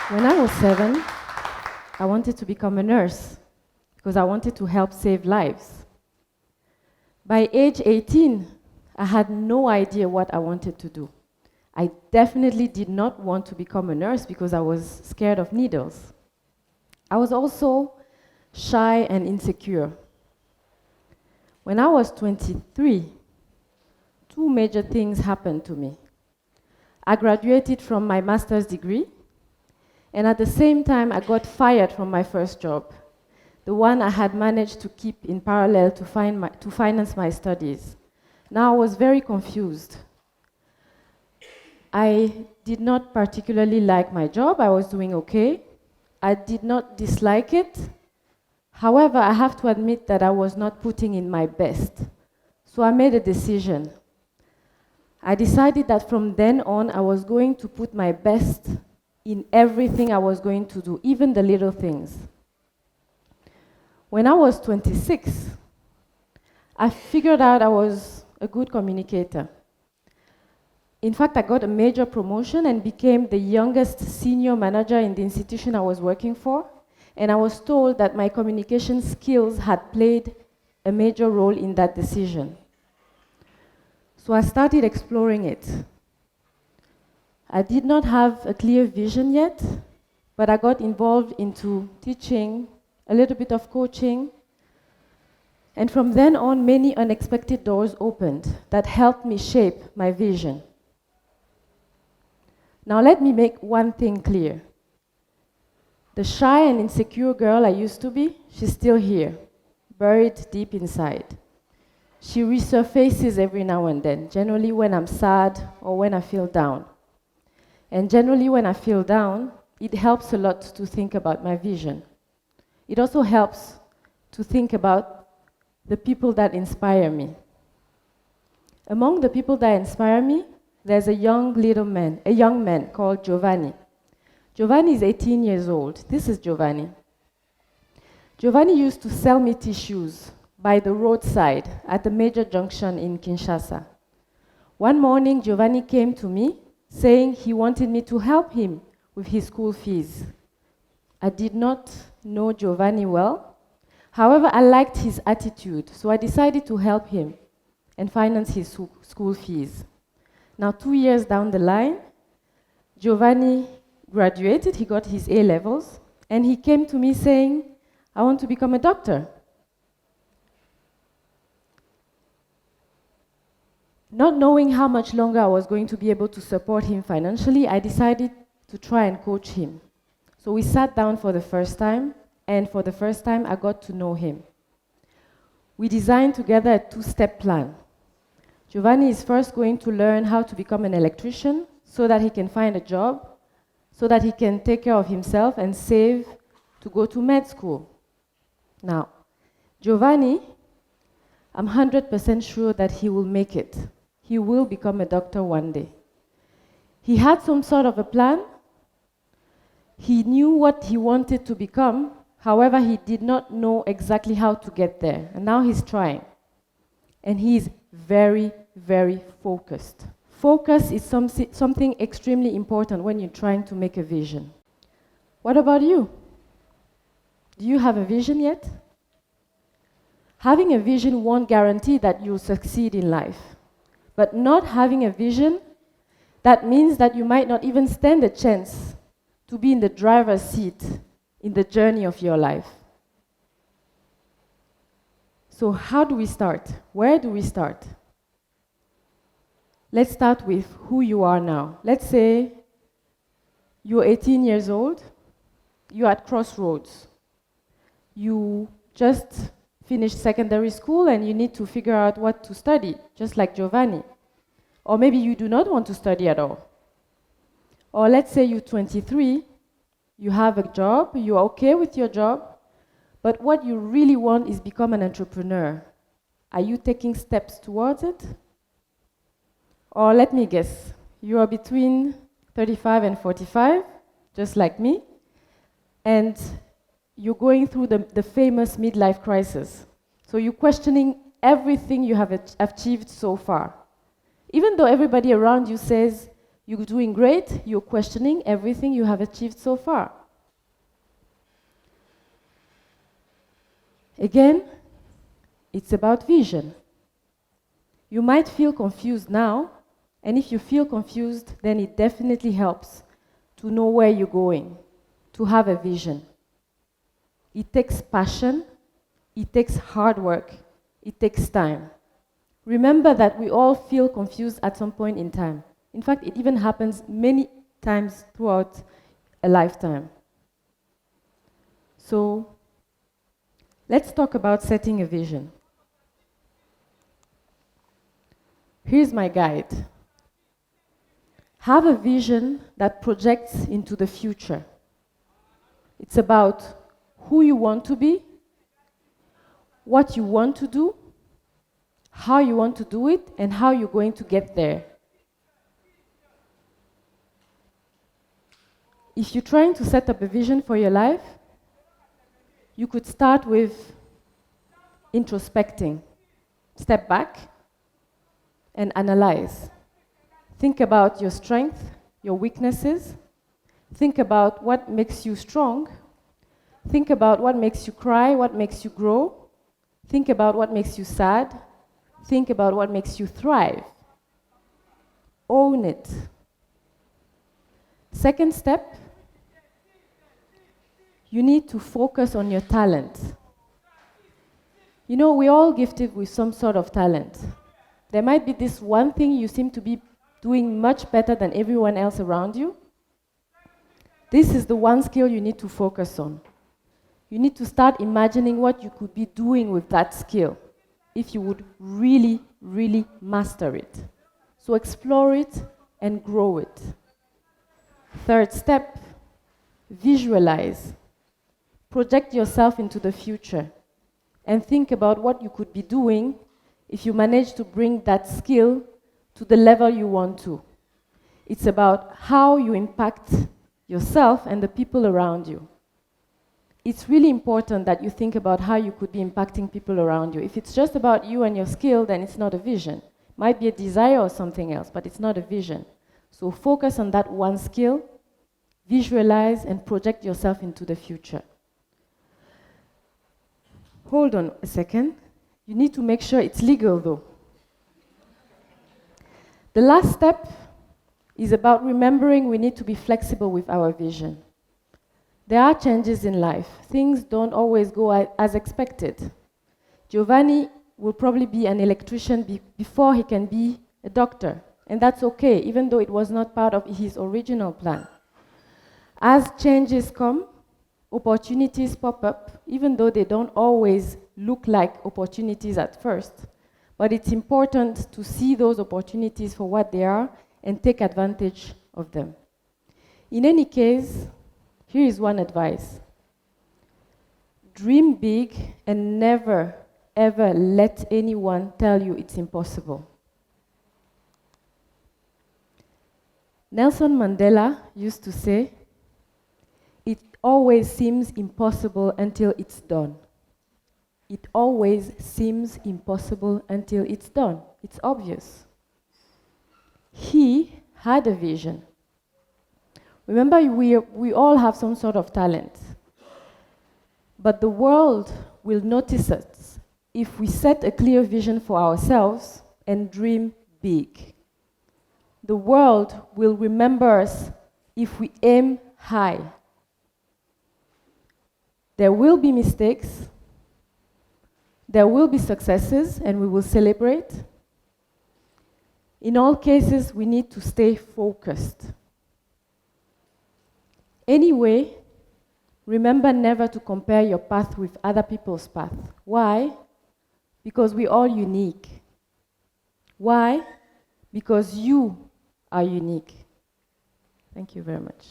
When I was 7, I wanted to become a nurse because I wanted to help save lives. By age 18, I had no idea what I wanted to do. I definitely did not want to become a nurse because I was scared of needles. I was also shy and insecure. When I was 23, two major things happened to me. I graduated from my master's degree, and at the same time, I got fired from my first job, the one I had managed to keep in parallel to finance my studies. Now I was very confused. I did not particularly like my job. I was doing okay. I did not dislike it. However, I have to admit that I was not putting in my best. So I made a decision. I decided that from then on, I was going to put my best in everything I was going to do, even the little things. When I was 26, I figured out I was a good communicator. In fact, I got a major promotion and became the youngest senior manager in the institution I was working for, and I was told that my communication skills had played a major role in that decision. So I started exploring it. I did not have a clear vision yet, but I got involved into teaching, a little bit of coaching, and from then on, many unexpected doors opened that helped me shape my vision. Now let me make one thing clear. The shy and insecure girl I used to be, she's still here, buried deep inside. She resurfaces every now and then, generally when I'm sad or when I feel down. And generally when I feel down, it helps a lot to think about my vision. It also helps to think about the people that inspire me. Among the people that inspire me, there's a young man called Giovanni. Giovanni is 18 years old. This is Giovanni. Giovanni used to sell me tissues by the roadside at a major junction in Kinshasa. One morning, Giovanni came to me saying he wanted me to help him with his school fees. I did not know Giovanni well. However, I liked his attitude, so I decided to help him and finance his school fees. Now, 2 years down the line, Giovanni graduated, he got his A-levels, and he came to me saying, I want to become a doctor. Not knowing how much longer I was going to be able to support him financially, I decided to try and coach him. So we sat down for the first time, and for the first time, I got to know him. We designed together a 2-step plan. Giovanni is first going to learn how to become an electrician so that he can find a job, so that he can take care of himself and save to go to med school. Now, Giovanni, I'm 100% sure that he will make it. He will become a doctor one day. He had some sort of a plan. He knew what he wanted to become. However, he did not know exactly how to get there. And now he's trying. And he is very, very focused. Focus is something extremely important when you're trying to make a vision. What about you? Do you have a vision yet? Having a vision won't guarantee that you'll succeed in life. But not having a vision, that means that you might not even stand a chance to be in the driver's seat in the journey of your life. So how do we start? Where do we start? Let's start with who you are now. Let's say you're 18 years old, you're at crossroads. You just finished secondary school and you need to figure out what to study, just like Giovanni. Or maybe you do not want to study at all. Or let's say you're 23, you have a job, you're okay with your job, but what you really want is become an entrepreneur. Are you taking steps towards it? Or let me guess, you are between 35 and 45, just like me, and you're going through the famous midlife crisis. So you're questioning everything you have achieved so far. Even though everybody around you says You're doing great, you're questioning everything you have achieved so far. Again, it's about vision. You might feel confused now, and if you feel confused, then it definitely helps to know where you're going, to have a vision. It takes passion, it takes hard work, it takes time. Remember that we all feel confused at some point in time. In fact, it even happens many times throughout a lifetime. So, let's talk about setting a vision. Here's my guide. Have a vision that projects into the future. It's about who you want to be, what you want to do, how you want to do it, and how you're going to get there. If you're trying to set up a vision for your life, you could start with introspecting. Step back and analyze. Think about your strengths, your weaknesses. Think about what makes you strong. Think about what makes you cry, what makes you grow. Think about what makes you sad. Think about what makes you thrive. Own it. Second step, you need to focus on your talent. You know, we're all gifted with some sort of talent. There might be this one thing you seem to be doing much better than everyone else around you. This is the one skill you need to focus on. You need to start imagining what you could be doing with that skill if you would really, really master it. So explore it and grow it. Third step, visualize. Project yourself into the future and think about what you could be doing if you manage to bring that skill to the level you want to. It's about how you impact yourself and the people around you. It's really important that you think about how you could be impacting people around you. If it's just about you and your skill, then it's not a vision. It might be a desire or something else, but it's not a vision. So focus on that one skill, visualize and project yourself into the future. Hold on a second. You need to make sure it's legal though. The last step is about remembering we need to be flexible with our vision. There are changes in life. Things don't always go as expected. Giovanni will probably be an electrician before he can be a doctor. And that's okay, even though it was not part of his original plan. As changes come, opportunities pop up, even though they don't always look like opportunities at first. But it's important to see those opportunities for what they are and take advantage of them. In any case, here is one advice. Dream big and never, ever let anyone tell you it's impossible. Nelson Mandela used to say, "It always seems impossible until it's done." It always seems impossible until it's done. It's obvious. He had a vision. Remember, we all have some sort of talent. But the world will notice us if we set a clear vision for ourselves and dream big. The world will remember us if we aim high. There will be mistakes. There will be successes, and we will celebrate. In all cases, we need to stay focused. Anyway, remember never to compare your path with other people's path. Why? Because we're all unique. Why? Because you are unique. Thank you very much.